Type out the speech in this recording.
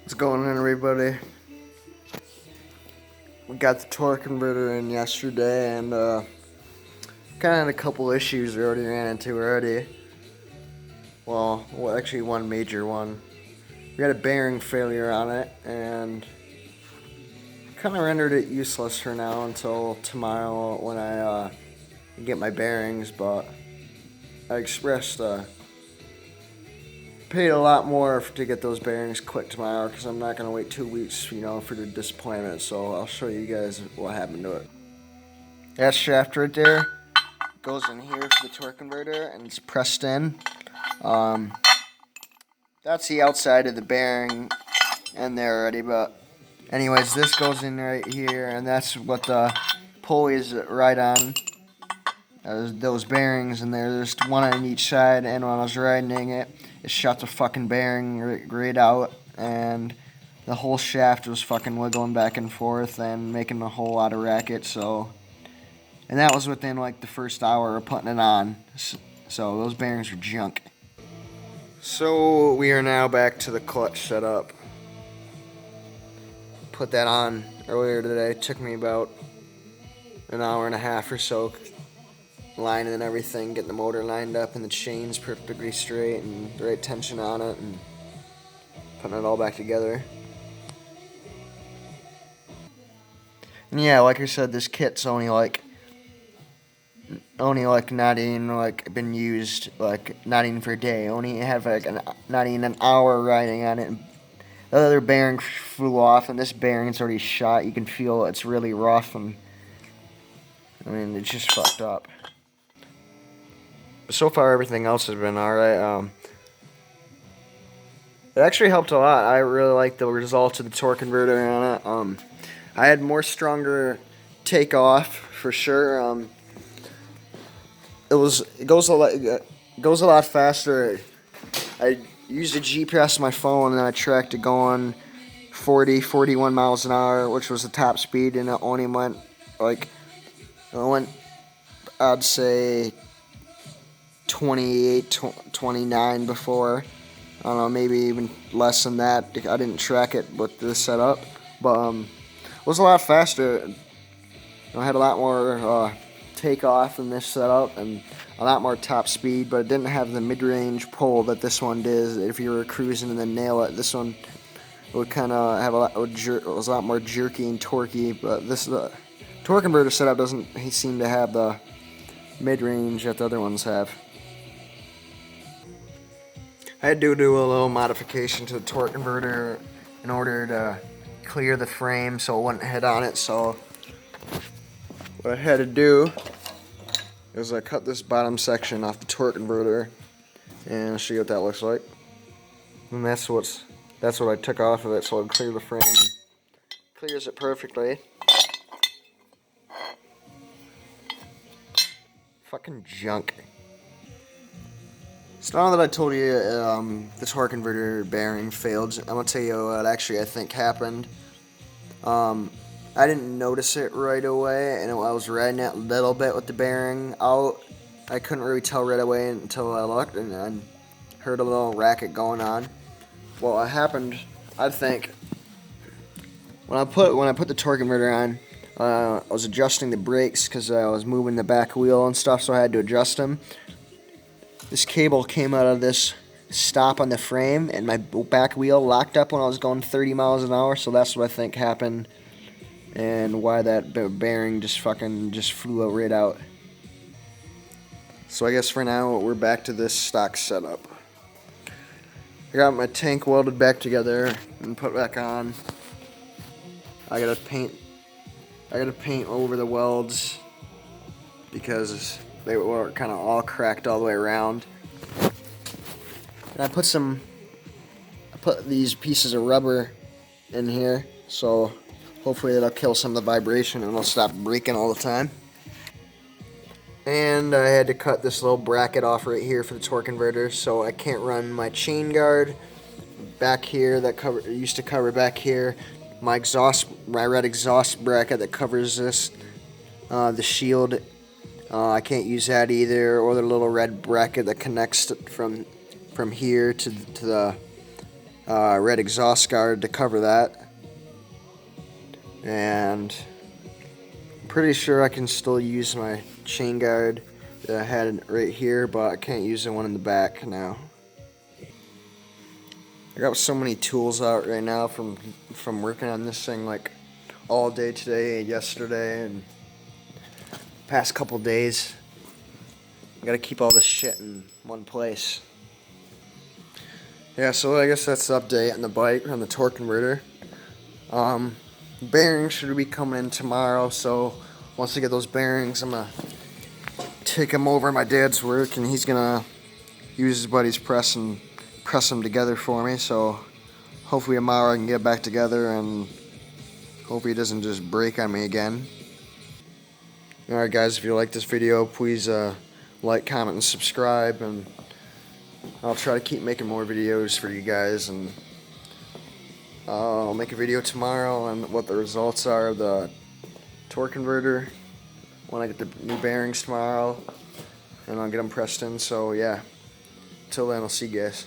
What's going on, everybody? We got the torque converter in yesterday, and kind of had a couple issues we already ran into already. Well, actually one major one. We got a bearing failure on it, and kind of rendered it useless for now until tomorrow when I get my bearings. But I expressed paid a lot more to get those bearings quick tomorrow because I'm not going to wait 2 weeks, for the disappointment. So I'll show you guys what happened to it. That shaft right there goes in here for the torque converter, and it's pressed in. That's the outside of the bearing in there already, but anyways, this goes in right here, and that's what the pulleys ride on. Those bearings in there. There's one on each side, and when I was riding it, it shot the fucking bearing right out, and the whole shaft was fucking wiggling back and forth and making a whole lot of racket. And that was within like the first hour of putting it on. So those bearings are junk. So we are now back to the clutch setup. Put that on earlier today. It took me about an hour and a half or so, lining and everything, getting the motor lined up and the chains perfectly straight and the right tension on it, and putting it all back together. And yeah, like I said, this kit's only like not even like been used, like not even for a day. Only have like not even an hour riding on it. And the other bearing flew off, and this bearing's already shot. You can feel it's really rough, and I mean it's just fucked up. So far, everything else has been alright. It actually helped a lot. I really like the results of the torque converter on it. I had more stronger takeoff for sure. It goes a lot faster. I used a GPS on my phone, and I tracked it going 41 miles an hour, which was the top speed, and it only went I'd say 28, 29 before. I don't know, maybe even less than that. I didn't track it with this setup, but it was a lot faster. I had a lot more takeoff in this setup and a lot more top speed, but it didn't have the mid-range pull that this one did. If you were cruising and then nail it, this one would kind of have it was a lot more jerky and torquey. But this torque converter setup doesn't seem to have the mid-range that the other ones have. I had to do a little modification to the torque converter in order to clear the frame so it wouldn't hit on it. So what I had to do is I cut this bottom section off the torque converter, and I'll show you what that looks like. And that's what I took off of it, so it'd clear the frame. Clears it perfectly. Fucking junk. So now that I told you the torque converter bearing failed, I'm going to tell you what actually I think happened. I didn't notice it right away, and I was riding it a little bit with the bearing out. I couldn't really tell right away until I looked and I heard a little racket going on. Well, what happened, I think, when I put the torque converter on, I was adjusting the brakes because I was moving the back wheel and stuff, so I had to adjust them. This cable came out of this stop on the frame, and my back wheel locked up when I was going 30 miles an hour, so that's what I think happened, and why that bearing just flew right out. So I guess for now, we're back to this stock setup. I got my tank welded back together and put back on. I gotta paint over the welds because they were kind of all cracked all the way around. And I put these pieces of rubber in here, so hopefully that'll kill some of the vibration and it'll stop breaking all the time. And I had to cut this little bracket off right here for the torque converter, so I can't run my chain guard back here that used to cover back here. My red exhaust bracket that covers this, the shield. I can't use that either, or the little red bracket that connects from here to the red exhaust guard to cover that. And I'm pretty sure I can still use my chain guard that I had right here, but I can't use the one in the back now. I got so many tools out right now from working on this thing like all day today and yesterday and past couple days. I gotta keep all this shit in one place. Yeah, so I guess that's the update on the bike, on the torque converter. Bearings should be coming in tomorrow, so once I get those bearings, I'm gonna take them over to my dad's work, and he's gonna use his buddy's press and press them together for me. So hopefully tomorrow I can get back together, and hopefully it doesn't just break on me again. Alright guys, if you like this video, please like, comment, and subscribe, and I'll try to keep making more videos for you guys, and I'll make a video tomorrow on what the results are of the torque converter when I get the new bearings tomorrow, and I'll get them pressed in. So yeah, till then, I'll see you guys.